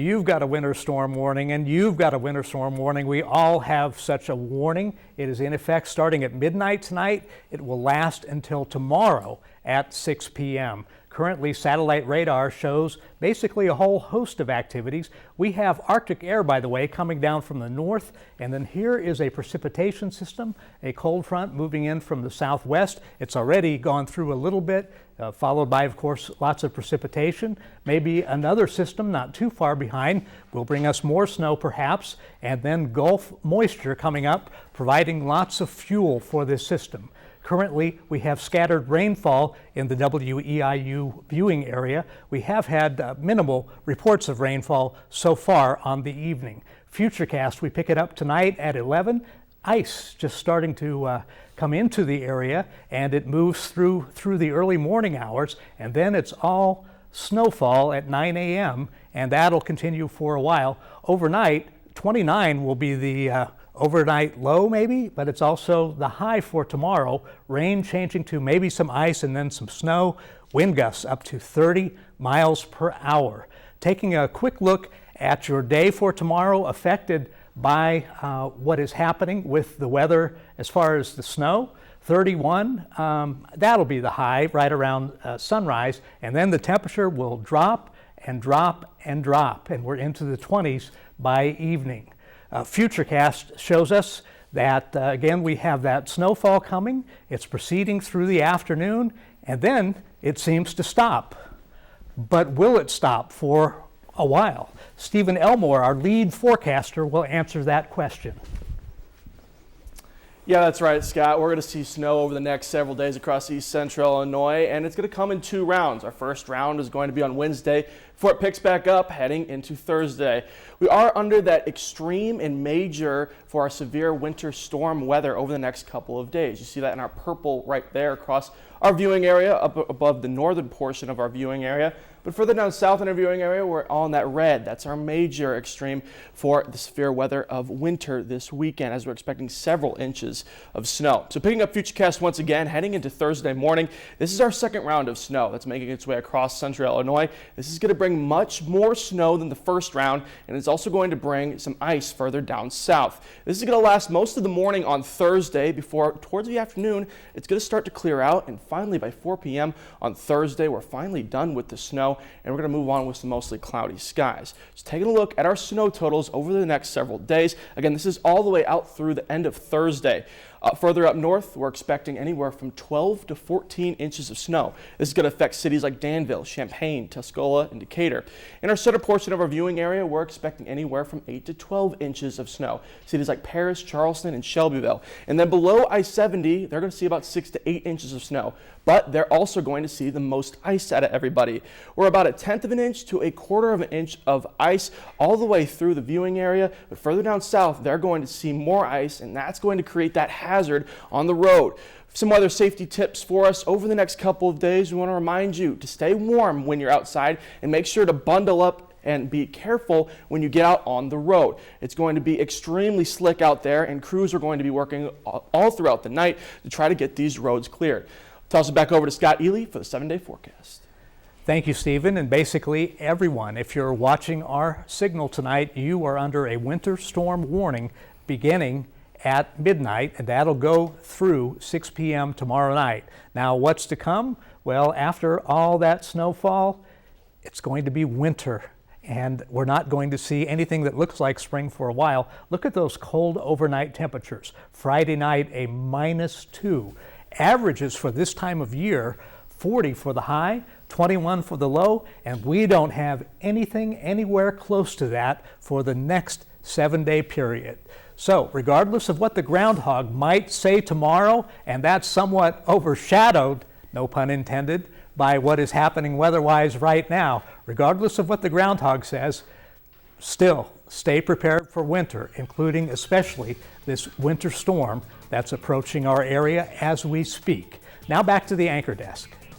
you've got a winter storm warning, and you've got a winter storm warning. We all have such a warning. It is in effect starting at midnight tonight. It will last until tomorrow at 6 p.m. Currently, satellite radar shows basically a whole host of activities. We have Arctic air, by the way, coming down from the north, and then here is a precipitation system, a cold front moving in from the southwest. It's already gone through a little bit, followed by, of course, lots of precipitation. Maybe another system not too far behind will bring us more snow perhaps, and then Gulf moisture coming up, providing lots of fuel for this system. Currently, we have scattered rainfall in the WEIU viewing area. We have had minimal reports of rainfall so far on the evening. Futurecast, we pick it up tonight at 11. Ice just starting to come into the area, and it moves through the early morning hours, and then it's all snowfall at 9 a.m., and that'll continue for a while. Overnight, 29 will be the overnight low maybe, but it's also the high for tomorrow. Rain changing to maybe some ice and then some snow. Wind gusts up to 30 miles per hour. Taking a quick look at your day for tomorrow, affected by what is happening with the weather as far as the snow. 31, that'll be the high right around sunrise, and then the temperature will drop and drop and drop, and we're into the 20s by evening. Futurecast shows us that, again, we have that snowfall coming. It's proceeding through the afternoon, and then it seems to stop. But will it stop for a while? Stephen Elmore, our lead forecaster, will answer that question. Yeah, that's right, Scott. We're going to see snow over the next several days across east central Illinois, and it's going to come in 2 rounds. Our first round is going to be on Wednesday before it picks back up heading into Thursday. We are under that extreme and major for our severe winter storm weather over the next couple of days. You see that in our purple right there across our viewing area, up above the northern portion of our viewing area. But further down south in our viewing area, we're on that red. That's our major extreme for the severe weather of winter this weekend, as we're expecting several inches of snow. So picking up Futurecast once again, heading into Thursday morning, this is our second round of snow that's making its way across central Illinois. This is going to bring much more snow than the first round, and it's also going to bring some ice further down south. This is going to last most of the morning on Thursday before, towards the afternoon, it's going to start to clear out, and finally by 4 p.m. on Thursday, we're finally done with the snow, and we're going to move on with some mostly cloudy skies. So taking a look at our snow totals over the next several days. Again, this is all the way out through the end of Thursday. Further up north, we're expecting anywhere from 12 to 14 inches of snow. This is going to affect cities like Danville, Champaign, Tuscola, and Decatur. In our center portion of our viewing area, we're expecting anywhere from 8 to 12 inches of snow. Cities like Paris, Charleston, and Shelbyville. And then below I-70, they're going to see about 6 to 8 inches of snow. But they're also going to see the most ice out of everybody. We're about 1/10 of an inch to 1/4 of an inch of ice all the way through the viewing area. But further down south, they're going to see more ice, and that's going to create that hazard on the road. Some other safety tips for us over the next couple of days. We want to remind you to stay warm when you're outside and make sure to bundle up and be careful when you get out on the road. It's going to be extremely slick out there, and crews are going to be working all throughout the night to try to get these roads cleared. Toss it back over to Scott Ealy for the 7-day forecast. Thank you, Stephen. And basically everyone, if you're watching our signal tonight, you are under a winter storm warning beginning at midnight, and that'll go through 6 p.m. tomorrow night. Now, what's to come? Well, after all that snowfall, it's going to be winter, and we're not going to see anything that looks like spring for a while. Look at those cold overnight temperatures. Friday night, a -2. Averages for this time of year, 40 for the high, 21 for the low, and we don't have anything anywhere close to that for the next 7-day period. So regardless of what the groundhog might say tomorrow, and that's somewhat overshadowed, no pun intended, by what is happening weather-wise right now, regardless of what the groundhog says, still stay prepared for winter, including especially this winter storm that's approaching our area as we speak. Now back to the anchor desk.